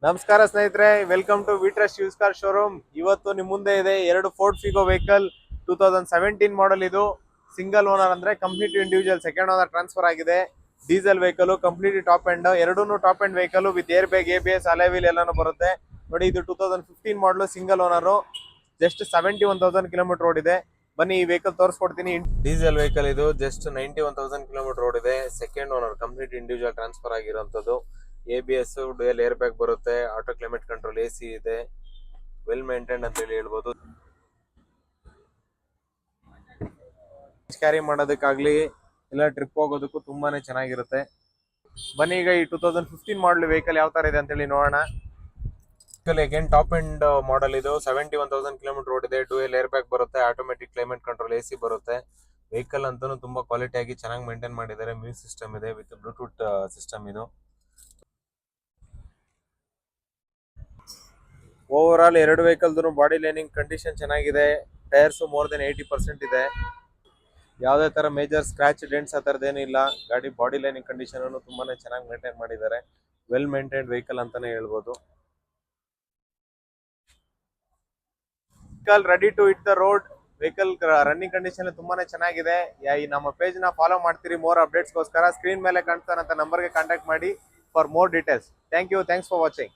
ನಮಸ್ಕಾರ ಸ್ನೇಹಿತರೆ, welcome to Vitrus used car showroom. ಇವತ್ತು ನಿಮ್ ಮುಂದೆ ಇದೆ ಎರಡು ಫೋರ್ಡ್ ಫಿಗೋ ವೆಹಿಕಲ್. 2017 ಮಾಡೆಲ್. ಇದು ಸಿಂಗಲ್ ಓನರ್, ಅಂದ್ರೆ complete individual second owner transfer ಆಗಿದೆ. Diesel vehicle, complete top end, ಎರಡೂ top end vehicle with air bag, ABS, alloy wheel ಎಲ್ಲಾನು ಬರುತ್ತೆ. ನೋಡಿ, ಇದು 2015 ಮಾಡಲು, ಸಿಂಗಲ್ ಓನರ್, ಜಸ್ಟ್ 71,000 ಕಿಲೋಮೀಟರ್ ಓಡಿದೆ. ಬನ್ನಿ ಈ ವೆಹಿಕಲ್ ತೋರಿಸ್ಕೊಡ್ತೀನಿ. ಡೀಸೆಲ್ ವೆಹಿಕಲ್ ಇದು, ಜಸ್ಟ್ 91,000 ಕಿಲೋಮೀಟರ್ ಓಡಿದೆ. Second owner, complete individual transfer ಆಗಿರುವಂತದ್ದು. ABS, ಡುಯಲ್ ಏರ್ ಬ್ಯಾಗ್ ಬರುತ್ತೆ, ಆಟೋ ಕ್ಲೈಮೇಟ್ ಕಂಟ್ರೋಲ್, AC ಇದೆ, ವೆಲ್ ಮೇಂಟೈನ್ಡ್ ಅಂತ ಹೇಳಿ ಹೇಳ್ಬೋದು. ಕ್ಯಾರಿ ಮಾಡೋದಕ್ಕಾಗ್ಲಿ ಇಲ್ಲ ಟ್ರಿಪ್ ಹೋಗೋದಕ್ಕೂ ತುಂಬಾನೇ ಚೆನ್ನಾಗಿರುತ್ತೆ. ಬನ್ನಿ ಈಗ ಈ 2015 ಮಾಡಲ್ ವೆಹಿಕಲ್ ಯಾವ ತರ ಇದೆ ಅಂತ ಹೇಳಿ ನೋಡೋಣ. ಅಗೇನ್ ಟಾಪ್ ಎಂಡ್ ಮಾಡೆಲ್ ಇದು, 71,000 ಕಿಲೋಮೀಟರ್ ಓಡಿದೆ. ಡುಯಲ್ ಏರ್ ಬ್ಯಾಗ್ ಬರುತ್ತೆ, ಆಟೋಮೆಟಿಕ್ ಕ್ಲೈಮೇಟ್ ಕಂಟ್ರೋಲ್, AC ಬರುತ್ತೆ. ವೆಹಿಕಲ್ ಅಂತಾನು ತುಂಬಾ ಕ್ವಾಲಿಟಿ ಆಗಿ ಚೆನ್ನಾಗಿ ಮೇಂಟೈನ್ ಮಾಡಿದ್ದಾರೆ. ಮ್ಯೂಸಿಕ್ ಸಿಸ್ಟಮ್ ಇದೆ ವಿತ್ ಬ್ಲೂಟೂತ್ ಸಿಸ್ಟಮ್ ಇದು. ಓವರ್ ಆಲ್ ಎರಡು ವೆಹಿಕಲ್ ಬಾಡಿ ಲೈನಿಂಗ್ ಕಂಡೀಷನ್ ಚೆನ್ನಾಗಿದೆ. ಟೈರ್ಸ್ ಮೋರ್ ದೆನ್ 80% ಇದೆ. ಯಾವುದೇ ತರ ಮೇಜರ್ ಸ್ಕ್ರಾಚ್ ಡೆಂಟ್ಸ್ ಆ ತರದೇನಿಲ್ಲ. ಗಾಡಿ ಬಾಡಿ ಲೈನಿಂಗ್ ಕಂಡೀಷನ್ ಅನ್ನು ತುಂಬಾನೇ ಚೆನ್ನಾಗಿ ಮೇಂಟೈನ್ ಮಾಡಿದ್ದಾರೆ. ವೆಲ್ ಮೇಂಟೈನ್ಡ್ ವೆಹಿಕಲ್ ಅಂತಾನೆ ಹೇಳ್ಬೋದು. Vehicle ready to hit the road. Vehicle running condition ತುಂಬಾನೇ ಚೆನ್ನಾಗಿದೆ. ಈ ನಮ್ಮ ಪೇಜ್ ನ ಫಾಲೋ ಮಾಡ್ತೀರಿ ಮೋರ್ ಅಪ್ಡೇಟ್ಸ್ಗೋಸ್ಕರ. ಸ್ಕ್ರೀನ್ ಮೇಲೆ ಕಾಣ್ತಾರಂತ ನಂಬರ್ಗೆ ಕಾಂಟ್ಯಾಕ್ಟ್ ಮಾಡಿ for more details. Thank you, thanks for watching.